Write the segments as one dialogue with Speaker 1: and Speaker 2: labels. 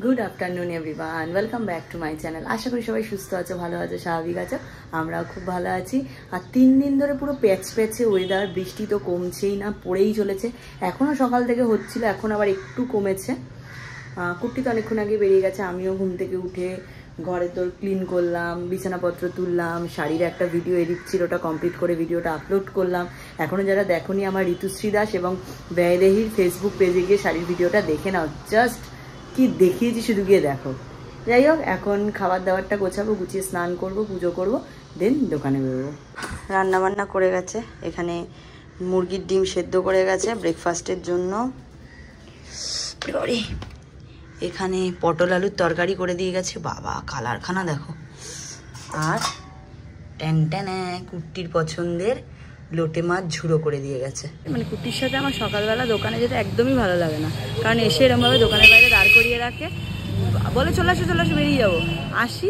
Speaker 1: Good afternoon everyone welcome back to my channel. आशा करी सबाई सुस्थ आछो, भालो आछो, स्वाभाविक आछो। आमराओ खूब भालो आछि। और 3 दिन धरे पुरो पैच पैचे वेदार, बृष्टि तो कमछेई ना, पड़ेई चलेछे। एखोनो सकाल थेके होच्छिलो, एखोन आबार एकटू कमेछे। कुट्टी तो अनेकक्षण आगे बेरिये गेछे। आमिओ घुम थेके उठे घरे तो क्लिन करलाम, बिछानापत्र तुललाम, शाड़ीर एक भिडियो एडिट छिलो ओटा कमप्लीट करे भिडियोटा आपलोड करलाम। एखोनो जारा देखोनी आमार ऋतुश्री दास एबं व्ययदेहीर फेसबुक पेजे गिये शाड़ीर भिडियोटा देखे नाओ। जस्ट कि देखिएছি শুধু গিয়ে দেখো। যাই হোক, এখন খাবার দাবারটা গোছাবো, গুছিয়ে স্নান করব, পুজো করব, দেন দোকানে বেরোবো। রান্না বান্না করে গেছে, এখানে মুরগির ডিম সেদ্ধ করে গেছে ব্রেকফাস্টের জন্য। এখানে পটল আলুর তরকারি করে দিয়ে গেছে। বাবা কালারখানা দেখো। আর টেনটেনে কুট্টির পছন্দের লোটে মাছ ঝুড়ো করে দিয়ে গেছে। মানে কুট্টির সাথে আমার সকালবেলা দোকানে যেতে একদমই ভালো লাগে না, কারণ এসে এরমভাবে দোকানের বাইরে দাঁড় করিয়ে রাখে, বলে চলে আসো বেরিয়ে যাবো। আসি,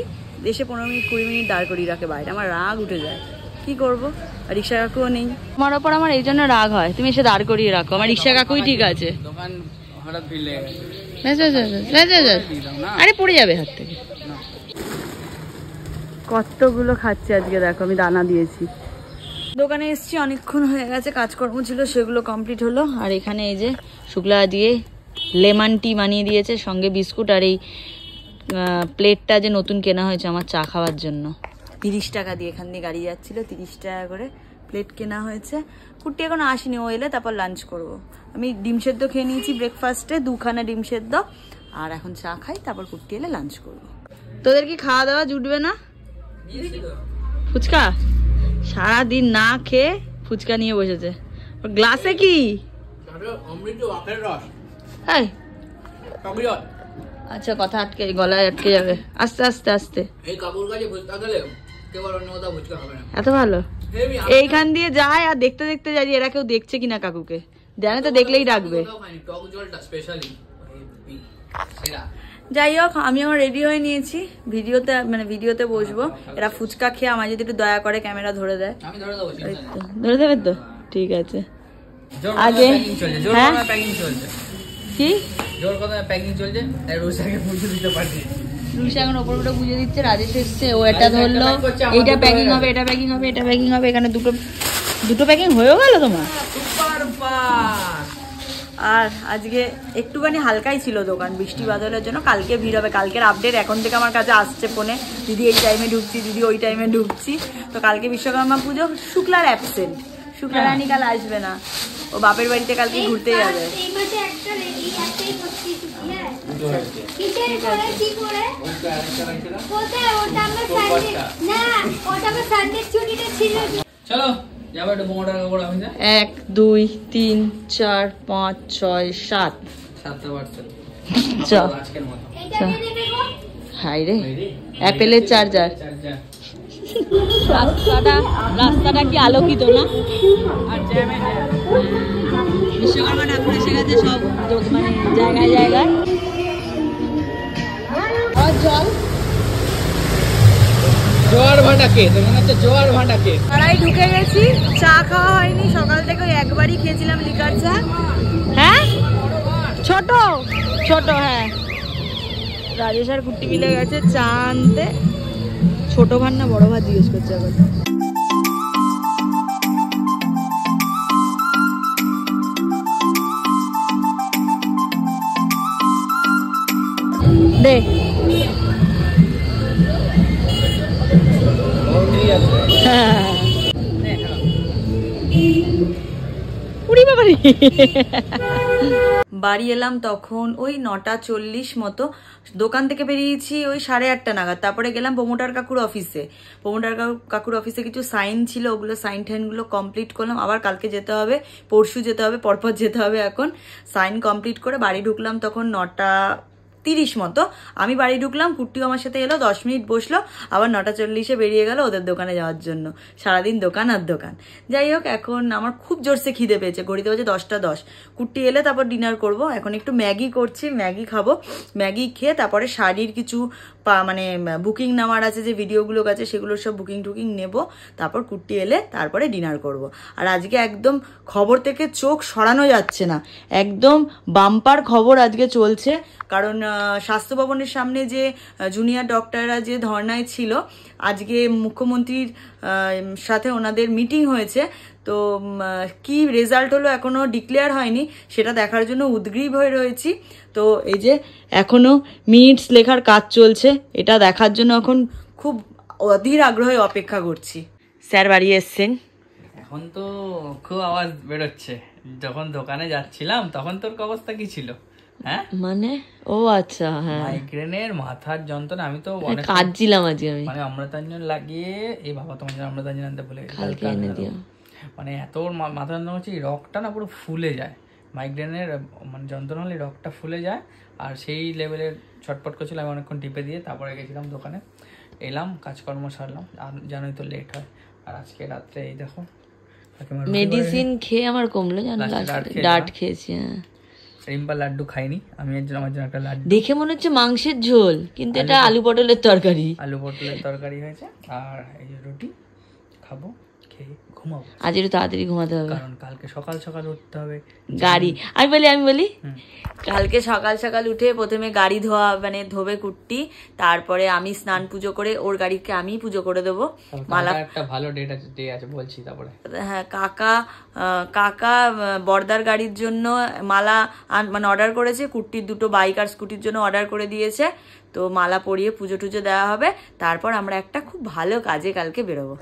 Speaker 1: এসে 15 মিনিট 20 মিনিট দাঁড় করিয়ে রাখে বাইরে। আমার রাগ উঠে যায়, কি করবো। আর রিক্সা কাকুও নেই, তোমার ওপর আমার এই জন্য রাগ হয়, তুমি এসে দাঁড় করিয়ে রাখো। আমার রিক্সা কাকুই ঠিক আছে। আরে পড়ে যাবে হাত থেকে। কতগুলো খাচ্ছে আজকে, দেখো আমি দানা দিয়েছি। দোকানে এসেছি, অনেকক্ষণ হয়ে গেছে, কাজকর্ম ছিল সেগুলো কমপ্লিট হলো। আর এখানে এই যে শুক্লা দিয়ে লেমন টি বানিয়ে দিয়েছে, সঙ্গে বিস্কুট। আর এই প্লেটটা যে নতুন কেনা হয়েছে আমার চা খাওয়ার জন্য, 30 টাকা দিয়ে এখান দিয়ে গাড়ি যাচ্ছিল, 30 টাকা করে প্লেট কেনা হয়েছে। কুট্টি এখন আসেনি, ও এলে তারপর লাঞ্চ করব। আমি ডিম সেদ্ধ খেয়ে নিয়েছি ব্রেকফাস্টে, 2খানা ডিম সেদ্ধ। আর এখন চা খাই, তারপর কুট্টি এলে লাঞ্চ করব। তোদের কি খাওয়া দাওয়া জুটবে না? ফুচকা সারা দিন না খেয়ে ফুচকা নিয়ে বসেছে। গ্লাসে কি? আচ্ছা, কথা আটকে, গলায় আটকে যাবে। আস্তে আস্তে আস্তে। এত ভালো এইখান দিয়ে যায়, আর দেখতে দেখতে যাই এরা কেউ দেখছে কিনা কাকুকে, জানে তো দেখলেই ডাকবে। যাই হোক, আমি আমার রেডি হয়ে নিয়েছি, ভিডিওতে বসবো। এরা ফুচকা খেয়ে আমার যদি একটু দয়া করে ক্যামেরা ধরে দেয়, ধরে দেবে তো? ঠিক আছে। আগে হ্যাঁ কি রুষা এখন ওপর ওটা বুঝে দিচ্ছে। রাজেশ এসছে, ও এটা ধরলো, এইটা প্যাকিং হবে, এটা প্যাকিং হবে, এটা প্যাকিং হবে। এখানে দুটো প্যাকিং হয়েও গেল তোমার। আর আজকে একটুখানি হালকাই ছিল দোকান, বৃষ্টি বাদলের জন্য। কালকে ভিড় হবে, কালকের আপডেট এখন থেকে আমার কাছে আসছে ফোনে, দিদি এই টাইমে ঢুকছি, দিদি ওই টাইমে ঢুকছি। তো কালকে বিশ্বকর্মা পুজো, শুক্লার অ্যাবসেন্ট, শুক্লা রানী কাল আসবে না, ও বাপের বাড়িতে কালকে ঘুরতে যাবে।
Speaker 2: চলো
Speaker 1: 1 2 3 4 5 6 7 হাই রে, অ্যাপেলের চার্জার। রাস্তাটা কি আলোকিত না? আর বিশ্বকর্মা ঠাকুর এসে গেছে সব, মানে জায়গায় জায়গায়। আর
Speaker 2: জোয়ার ভাটাকে, তোমার হচ্ছে জোয়ার ভাটাকে।
Speaker 1: পাড়ায় ঢুকে গেছি, চা খাওয়া হয়নি সকাল থেকে, ওই একবারই খেয়েছিলাম লিকার চা। হ্যাঁ ছোট ছোট, হ্যাঁ রাজেশ আর কুট্টি মিলে গেছে চা আনতে। ছোট ভাত না বড় ভাত জিজ্ঞেস করছে এখন। দে বাড়ি এলাম তখন ওই 9:40 মতো। দোকান থেকে বেরিয়েছি ওই 8:30 নাগাদ। তারপরে গেলাম প্রমোটার কাকুর অফিসে। প্রমোটার কাকুর অফিসে কিছু সাইন ছিল, ওগুলো সাইন টাইনগুলো কমপ্লিট করলাম। আবার কালকে যেতে হবে, পরশু যেতে হবে, পরপর যেতে হবে। এখন সাইন কমপ্লিট করে বাড়ি ঢুকলাম তখন 9:30 মতো। আমি বাড়ি ঢুকলাম, কুট্টিও আমার সাথে এলো, 10 মিনিট বসলো, আবার 9:40 বেরিয়ে গেল ওদের দোকানে যাওয়ার জন্য। সারাদিন দোকান আর দোকান। যাই হোক, এখন আমার খুব জোরসে খিদে পেয়েছে, ঘড়িতে বাজে 10:10। কুট্টি এলে তারপর ডিনার করব। এখন একটু ম্যাগি করছি, ম্যাগি খাবো। ম্যাগি খেয়ে তারপরে শাড়ির কিছু মানে বুকিং নেওয়ার আছে, যে ভিডিওগুলো আছে সেগুলোর সব বুকিং নেব, তারপর কুট্টি এলে তারপরে ডিনার করব। আর আজকে একদম খবর থেকে চোখ সরানো যাচ্ছে না, একদম বাম্পার খবর আজকে চলছে। কারণ স্বাস্থ্য ভবনের সামনে যে জুনিয়র ডক্টররা যে ধর্নায় ছিল, আজকে মুখ্যমন্ত্রীর সাথে ওনাদের মিটিং হয়েছে। তো কি রেজাল্ট হলো এখনো ডিক্লেয়ার হয়নি, সেটা দেখার জন্য উদগ্রীব হয়ে রয়েছি। তো এই যে এখনো মিনিটস লেখার কাজ চলছে, এটা দেখার জন্য এখন খুব অধীর আগ্রহে অপেক্ষা করছি। স্যার বাড়ি এসছেন,
Speaker 2: এখন তো খুব আওয়াজ বেরোচ্ছে। যখন দোকানে যাচ্ছিলাম তখন তোর অবস্থা কি ছিল? হ্যাঁ
Speaker 1: মানে ও আচ্ছা, হ্যাঁ
Speaker 2: মাইগ্রেনের মাথার যন্ত্রণা। আমি তো অনেক
Speaker 1: কাঁদছিলাম আজকে, আমি
Speaker 2: মানে অমৃতাঞ্জন লাগিয়ে, এই বাবা তোমার অমৃতাঞ্জন আনতে বলে
Speaker 1: কালকে এনে দিও।
Speaker 2: মানে এত মাথা যন্ত্রণা হচ্ছে, রগটা না পুরো ফুলে যায়। মাইগ্রেনের মানে যন্ত্রণা হলে রগটা ফুলে যায়, আর সেই লেভেলের ছটপট করছিল। আমি অনেকক্ষণ টিপে দিয়ে তারপরে গেছিলাম দোকানে, এলাম, কাজকর্ম সারলাম। আর জানোই তো লেট হয়। আর আজকে রাত্রে এই দেখো
Speaker 1: মেডিসিন খেয়ে আমার কমলো, জানো ডাট খেয়েছি। হ্যাঁ
Speaker 2: রিম্পা লাড্ডু খাইনি, আমি এর জন্য আমার জন্য একটা লাড্ডু।
Speaker 1: দেখে মনে হচ্ছে মাংসের ঝোল, কিন্তু এটা আলু পটলের তরকারি।
Speaker 2: আলু পটলের তরকারি হয়েছে, আর এই যে রুটি খাবো, খেয়ে ঘুমাবো।
Speaker 1: আজ একটু তাড়াতাড়ি ঘুমাতে হবে,
Speaker 2: কারণ কালকে সকাল সকাল উঠতে হবে।
Speaker 1: গাড়ি আমি বলি কালকে সকাল সকাল উঠে প্রথমে গাড়ি মানে ধোবে কুট্টি, তারপরে আমি স্নান পুজো করে ওর গাড়িকে আমি পুজো করে দেবো।
Speaker 2: মালা একটা ভালো ডে আছে বলছি তারপরে।
Speaker 1: হ্যাঁ, কাকা বর্দার গাড়ির জন্য মালা মানে অর্ডার করেছে, কুট্টির দুটো বাইক আর স্কুটির জন্য অর্ডার করে দিয়েছে। তো মালা পরিয়ে পুজো টুজো দেওয়া হবে, তারপর আমরা একটা খুব ভালো কাজে কালকে বেরোবো।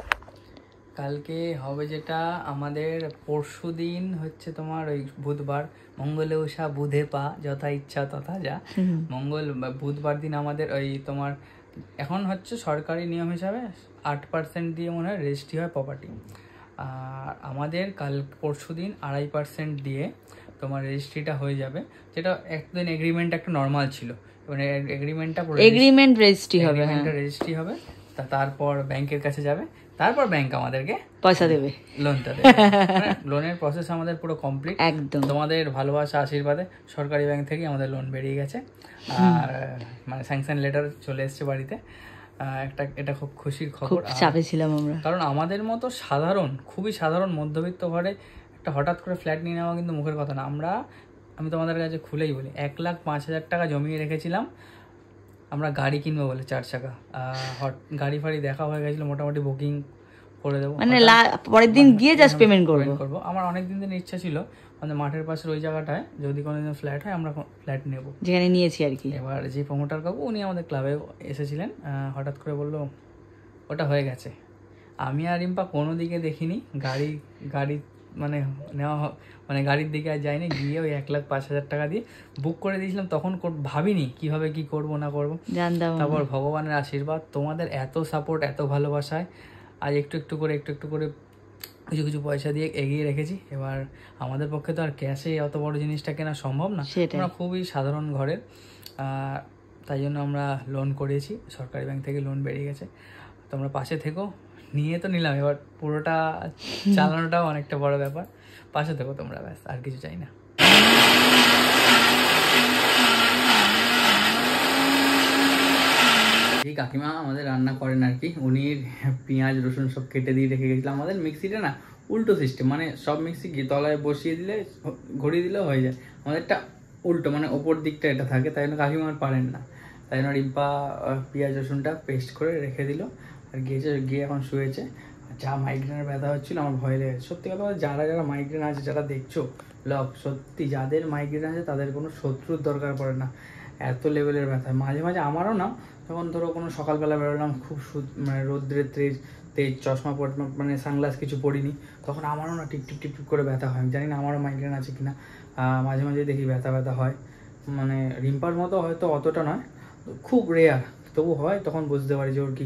Speaker 2: কালকে হবে যেটা আমাদের পরশু দিন হচ্ছে তোমার ওই বুধবার, মঙ্গলে উষা বুধে পা, যথা ইচ্ছা তথা যা। বুধবার দিন আমাদের ওই তোমার এখন হচ্ছে সরকারি নিয়ম হিসাবে 8% দিয়ে মনে হয় রেজিস্ট্রি হয় প্রপার্টি। আর আমাদের পরশু দিন 2.5% দিয়ে তোমার রেজিস্ট্রিটা হয়ে যাবে, যেটা একদিন এগ্রিমেন্ট একটা নর্মাল ছিল। মানে এগ্রিমেন্ট রেজিস্ট্রি হবে, তারপর ব্যাংকের কাছে যাবে, তারপর ব্যাংক আমাদেরকে পয়সা দেবে, লোনটা দেবে। লোনের প্রসেস আমাদের পুরো কমপ্লিট একদম। তোমাদের ভালোবাসা আশীর্বাদে সরকারি ব্যাংক থেকে আমাদের লোন বেরিয়ে গেছে, আর মানে স্যাংশন লেটার চলে এসেছে বাড়িতে। এটা খুব খুশির খবর।
Speaker 1: চাপে ছিলাম আমরা,
Speaker 2: কারণ আমাদের মতো খুবই সাধারণ মধ্যবিত্ত ঘরে একটা হঠাৎ করে ফ্ল্যাট নিয়ে নেওয়া কিন্তু মুখের কথা না। আমি তোমাদের কাছে খুলেই বলি, 1,05,000 টাকা জমিয়ে রেখেছিলাম আমরা গাড়ি কিনবো বলে, 4 চাকা। গাড়ি ফাড়ি দেখা হয়ে গেছিল, মোটামুটি বুকিং করে দেবো, মানে
Speaker 1: পরের দিন গিয়ে জাস্ট পেমেন্ট
Speaker 2: করবো। আমার অনেকদিন ইচ্ছা ছিল আমাদের মাঠের পাশের ওই জায়গাটায় যদি কোনোদিন ফ্ল্যাট হয় আমরা ফ্ল্যাট নেবো,
Speaker 1: যেখানে নিয়েছি আর কি।
Speaker 2: এবার যে প্রমোটার কাকু উনি আমাদের ক্লাবে এসেছিলেন, হঠাৎ করে বললো ওটা হয়ে গেছে। আমি আর রিম্পা কোনো দিকে দেখিনি, গাড়ি মানে নেওয়া, মানে গাড়ির দিকে আর যাইনি, গিয়ে ওই 1,05,000 টাকা দিয়ে বুক করে দিয়েছিলাম। তখন ভাবিনি কিভাবে কি করব না করব, তারপর ভগবানের আশীর্বাদ, তোমাদের এত সাপোর্ট, এত ভালোবাসায় আজ একটু একটু করে কিছু পয়সা দিয়ে এগিয়ে রেখেছি। এবার আমাদের পক্ষে তো আর ক্যাশে অত বড় জিনিসটা কেনা সম্ভব না, আমরা খুবই সাধারণ ঘরের, তাই জন্য আমরা লোন করেছি, সরকারি ব্যাংক থেকে লোন বেরিয়ে গেছে। তোমরা পাশে থেকো, নিয়ে তো নিলাম, এবার পুরোটা চালানোটাও অনেকটা বড় ব্যাপার। পাশে থেকো তোমরা, ব্যাস, আর কিছু চাই না। কাকিমা আমাদের রান্না করেন আর কি, উনি পেঁয়াজ রসুন সব কেটে দিয়ে রেখে গেছিলাম। আমাদের মিক্সিটা না উল্টো সিস্টেম, মানে সব মিক্সি তলায় বসিয়ে দিলে ঘুরিয়ে দিলেও হয়ে যায়, আমাদেরটা উল্টো, মানে ওপর দিকটা এটা থাকে, তাই জন্য কাকিমা পারেন না। তাই জন্য রিম্পা পেঁয়াজ রসুনটা পেস্ট করে রেখে দিল, আর গিয়ে এখন শুয়েছে। যা মাইগ্রেনের ব্যথা হচ্ছিল আমার ভয় লেগেছে, সত্যি কথা বলতে। যারা মাইগ্রেন আছে, যারা দেখছো ব্লগ, সত্যি যাদের মাইগ্রেন আছে তাদের কোনো শত্রুর দরকার পড়ে না, এত লেভেলের ব্যথা। মাঝে মাঝে আমারও না, তখন ধরো কোনো সকালবেলা বেরোলাম, খুব মানে রোদ্রের তেজ, চশমা মানে সানগ্লাস কিছু পরিনি, তখন আমারও না টিপ টিপ করে ব্যথা হয়। আমি জানি না আমারও মাইগ্রেন আছে কিনা, মাঝে মাঝে দেখি ব্যথা হয়। মানে রিম্পার মতো হয়তো অতটা নয়, খুব রেয়ার, তবু হয়, তখন বুঝতে পারি যে ওর কী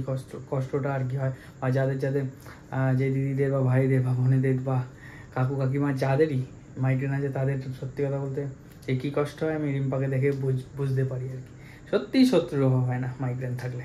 Speaker 2: কষ্টটা আর কি হয়। বা যাদের যে দিদিদের বা ভাইদের বা বোনেদের বা কাকু কাকিমা যাদেরই মাইগ্রেন আছে, তাদের সত্যি কথা বলতে যে কী কষ্ট হয় আমি রিম্পাকে দেখে বুঝতে পারি আর কি। সত্যিই শত্রু হয় না মাইগ্রেন থাকলে।